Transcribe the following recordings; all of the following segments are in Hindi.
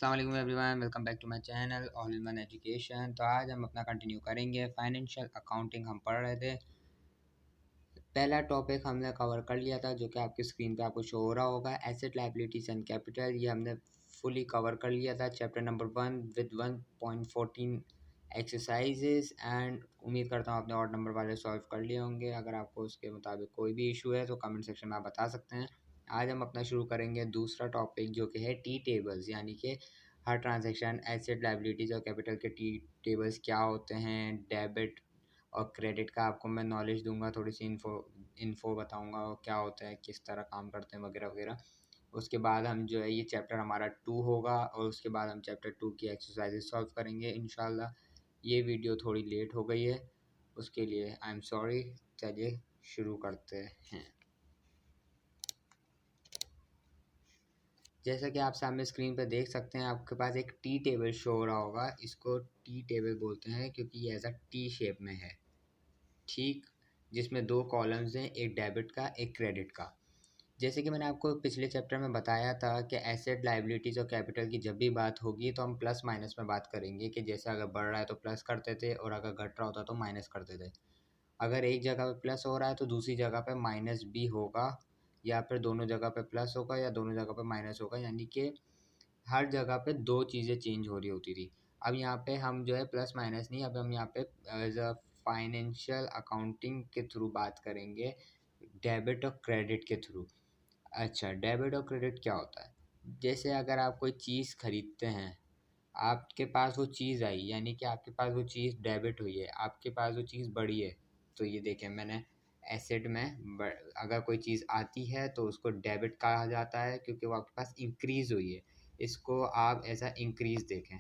अस्सलाम वालेकुम everyone, welcome back to my channel all in one education. तो आज हम अपना कंटिन्यू करेंगे। फाइनेंशियल अकाउंटिंग हम पढ़ रहे थे। पहला टॉपिक हमने कवर कर लिया था जो कि आपकी स्क्रीन पे आपको शो हो रहा होगा, एसेट लायबिलिटीज एंड कैपिटल। ये हमने फुली कवर कर लिया था, chapter number 1 with 1.14 exercises. And उम्मीद करता हूँ आपने और नंबर वाले सॉल्व कर लिए होंगे। अगर आपको उसके मुताबिक कोई भी इशू है तो कमेंट सेक्शन में आप बता सकते हैं। आज हम अपना शुरू करेंगे दूसरा टॉपिक जो कि है टी टेबल्स, यानी कि हर ट्रांजैक्शन, एसेट लायबिलिटीज और कैपिटल के टी टेबल्स क्या होते हैं, डेबिट और क्रेडिट का आपको मैं नॉलेज दूंगा, थोड़ी सी इन्फो बताऊंगा क्या होता है, किस तरह काम करते हैं वगैरह वगैरह। उसके बाद हम जो है ये चैप्टर हमारा 2 होगा और उसके बाद हम चैप्टर 2 की एक्सरसाइजेस सॉल्व करेंगे इंशाल्लाह। ये वीडियो थोड़ी लेट हो गई है, उसके लिए आई एम सॉरी। चलिए शुरू करते हैं। जैसा कि आप सामने स्क्रीन पर देख सकते हैं, आपके पास एक टी टेबल शो हो रहा होगा। इसको टी टेबल बोलते हैं क्योंकि ये एज अ टी शेप में है, ठीक, जिसमें 2 कॉलम्स हैं, एक डेबिट का एक क्रेडिट का। जैसे कि मैंने आपको पिछले चैप्टर में बताया था कि एसेट लायबिलिटीज़ और कैपिटल की जब भी बात होगी तो हम प्लस माइनस में बात करेंगे कि जैसे अगर बढ़ रहा है तो प्लस करते थे और अगर घट रहा होता तो माइनस करते थे। अगर एक जगह पे प्लस हो रहा है तो दूसरी जगह पे माइनस भी होगा, या फिर दोनों जगह पे प्लस होगा या दोनों जगह पे माइनस होगा, यानी कि हर जगह पे 2 चीज़ें चेंज हो रही होती थी। अब यहाँ पे हम जो है प्लस माइनस नहीं, अब हम यहाँ पे एज अ फाइनेंशियल अकाउंटिंग के थ्रू बात करेंगे, डेबिट और क्रेडिट के थ्रू। अच्छा, डेबिट और क्रेडिट क्या होता है? जैसे अगर आप कोई चीज़ खरीदते हैं, आपके पास वो चीज़ आई, यानी कि आपके पास वो चीज़ डेबिट हुई है, आपके पास वो चीज़ बढ़ी है। तो ये देखें, मैंने एसेट में अगर कोई चीज़ आती है तो उसको डेबिट कहा जाता है क्योंकि वो आपके पास इंक्रीज़ हुई है। इसको आप एज अ इंक्रीज़ देखें।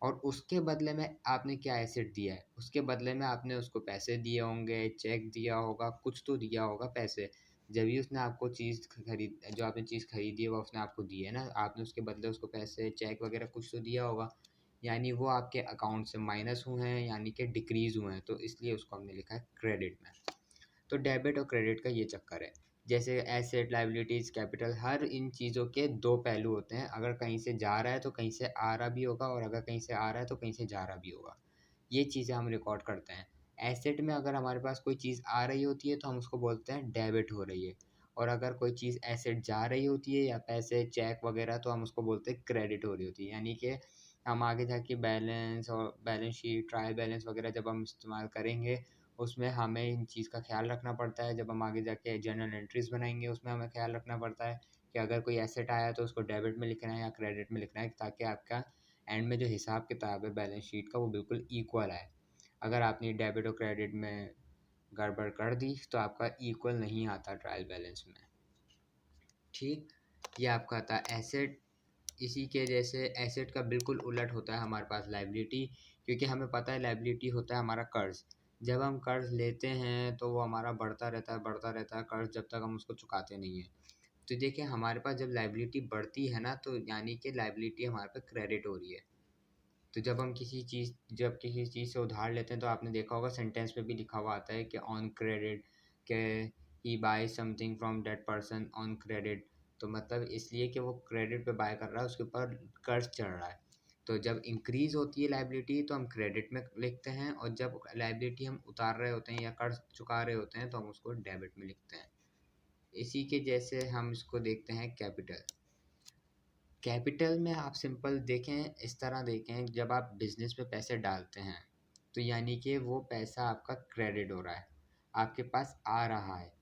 और उसके बदले में आपने क्या एसेट दिया है, उसके बदले में आपने उसको पैसे दिए होंगे, चेक दिया होगा, कुछ तो दिया होगा पैसे। जब भी उसने आपको चीज़ खरीद जो आपने चीज़ खरीदी है वो उसने आपको दी है ना, आपने उसके बदले उसको पैसे, चेक वगैरह कुछ तो दिया होगा, यानी वो आपके अकाउंट से माइनस हुए हैं, यानी कि डिक्रीज़ हुए हैं, तो इसलिए उसको हमने लिखा है क्रेडिट में। तो डेबिट और क्रेडिट का ये चक्कर है। जैसे एसेट, लायबिलिटीज़, कैपिटल, हर इन चीज़ों के 2 पहलू होते हैं। अगर कहीं से जा रहा है तो कहीं से आ रहा भी होगा, और अगर कहीं से आ रहा है तो कहीं से जा रहा भी होगा। ये चीज़ें हम रिकॉर्ड करते हैं। एसेट में अगर हमारे पास कोई चीज़ आ रही होती है तो हम उसको बोलते हैं डेबिट हो रही है, और अगर कोई चीज़ एसेट जा रही होती है या पैसे, चेक वगैरह, तो हम उसको बोलते हैं क्रेडिट हो रही होती है। यानी कि हम आगे जाके बैलेंस और बैलेंस शीट, ट्रायल बैलेंस वगैरह जब हम इस्तेमाल करेंगे, उसमें हमें इन चीज़ का ख़्याल रखना पड़ता है। जब हम आगे जाके जर्नल एंट्रीज़ बनाएँगे उसमें हमें ख़्याल रखना पड़ता है कि अगर कोई एसेट आया है तो उसको डेबिट में लिखना है या क्रेडिट में लिखना है, ताकि आपका एंड में जो हिसाब किताब है बैलेंस शीट का वो बिल्कुल इक्वल आए। अगर आपने डेबिट और क्रेडिट में गड़बड़ कर दी तो आपका इक्वल नहीं आता ट्रायल बैलेंस में, ठीक। ये आपका था एसेट। इसी के जैसे एसेट का बिल्कुल उलट होता है हमारे पास लायबिलिटी, क्योंकि हमें पता है लायबिलिटी होता है हमारा कर्ज़। जब हम कर्ज़ लेते हैं तो वो हमारा बढ़ता रहता है कर्ज़, जब तक हम उसको चुकाते नहीं हैं। तो देखिए, हमारे पास जब लायबिलिटी बढ़ती है ना, तो यानी कि लायबिलिटी हमारे पे क्रेडिट हो रही है। तो जब किसी चीज़ से उधार लेते हैं तो आपने देखा होगा सेंटेंस में भी लिखा हुआ आता है कि ऑन क्रेडिट, के ही buy something from that person on credit. तो मतलब इसलिए कि वो क्रेडिट पे बाय कर रहा है, उसके ऊपर कर्ज चढ़ रहा है। तो जब इंक्रीज़ होती है लायबिलिटी तो हम क्रेडिट में लिखते हैं, और जब लायबिलिटी हम उतार रहे होते हैं या कर्ज चुका रहे होते हैं तो हम उसको डेबिट में लिखते हैं। इसी के जैसे हम इसको देखते हैं कैपिटल। कैपिटल में आप सिंपल देखें, इस तरह देखें, जब आप बिज़नेस में पैसे डालते हैं तो यानी कि वो पैसा आपका क्रेडिट हो रहा है, आपके पास आ रहा है।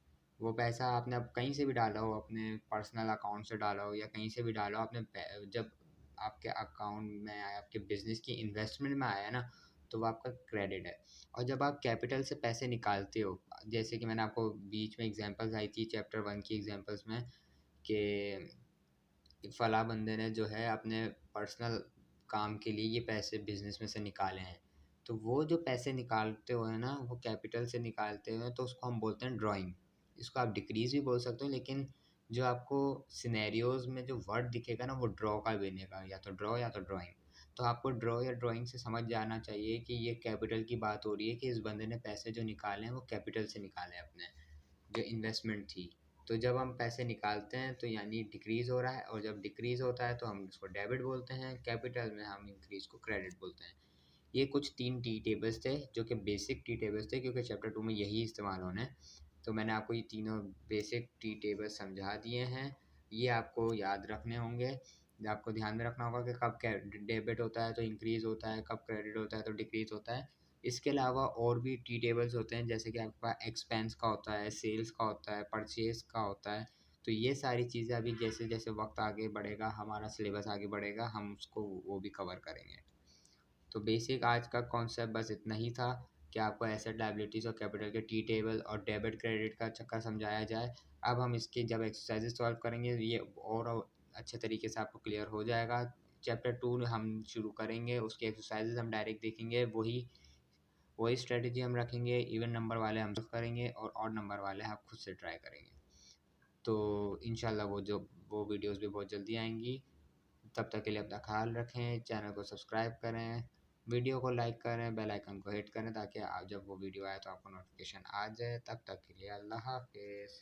वो पैसा आपने अब कहीं से भी डाला हो, अपने पर्सनल अकाउंट से डाला हो या कहीं से भी डाला हो, जब आपके अकाउंट में आया, आपके बिज़नेस की इन्वेस्टमेंट में आया ना, तो वो आपका क्रेडिट है। और जब आप कैपिटल से पैसे निकालते हो, जैसे कि मैंने आपको बीच में एग्जांपल्स आई थी चैप्टर 1 की एग्जांपल्स में, कि फलाँ बंदे ने जो है अपने पर्सनल काम के लिए ये पैसे बिज़नेस में से निकाले हैं। तो वो जो पैसे निकालते हुए ना, वो कैपिटल से निकालते हुए, तो उसको हम बोलते हैं ड्राइंग। इसको आप डिक्रीज़ भी बोल सकते हो, लेकिन जो आपको सिनेरियोज़ में जो वर्ड दिखेगा ना, वो ड्रॉ का बनेगा, या तो ड्रॉ या तो ड्राइंग। तो आपको ड्रॉ या ड्राइंग से समझ जाना चाहिए कि ये कैपिटल की बात हो रही है, कि इस बंदे ने पैसे जो निकाले हैं वो कैपिटल से निकाले हैं अपने, जो इन्वेस्टमेंट थी। तो जब हम पैसे निकालते हैं तो यानी डिक्रीज़ हो रहा है, और जब डिक्रीज़ होता है तो हम उसको डेबिट बोलते हैं, कैपिटल में हम इंक्रीज़ को क्रेडिट बोलते हैं। ये कुछ 3 टी टेबल्स थे जो कि बेसिक टी टेबल्स थे, क्योंकि चैप्टर 2 में यही इस्तेमाल होने हैं। तो मैंने आपको ये तीनों बेसिक टी टेबल्स समझा दिए हैं। ये आपको याद रखने होंगे। आपको ध्यान में रखना होगा कि कब डेबिट होता है तो इंक्रीज़ होता है, कब क्रेडिट होता है तो डिक्रीज़ होता है। इसके अलावा और भी टी टेबल्स होते हैं, जैसे कि आपके पास एक्सपेंस का होता है, सेल्स का होता है, परचेज़ का होता है। तो ये सारी चीज़ें अभी जैसे-जैसे वक़्त आगे बढ़ेगा, हमारा सिलेबस आगे बढ़ेगा, हम उसको वो भी कवर करेंगे। तो बेसिक आज का कॉन्सेप्ट बस इतना ही था कि आपको एसेट लायबिलिटीज़ और कैपिटल के टी टेबल और डेबिट क्रेडिट का चक्कर समझाया जाए। अब हम इसके जब एक्सरसाइजेस सॉल्व करेंगे ये और अच्छे तरीके से आपको क्लियर हो जाएगा। चैप्टर 2 हम शुरू करेंगे, उसके एक्सरसाइजेस हम डायरेक्ट देखेंगे, वही वही स्ट्रेटजी हम रखेंगे। इवन नंबर वाले हम सॉल्व करेंगे और ऑड नंबर वाले आप खुद से ट्राई करेंगे। तो इंशाल्लाह वो वीडियोस भी बहुत जल्दी आएंगी। तब तक के लिए अपना ख्याल रखें, चैनल को सब्सक्राइब करें, वीडियो को लाइक करें, बेल आइकन को हिट करें, ताकि आप जब वो वीडियो आए तो आपको नोटिफिकेशन आ जाए। तब तक के लिए अल्लाह हाफ़िज़।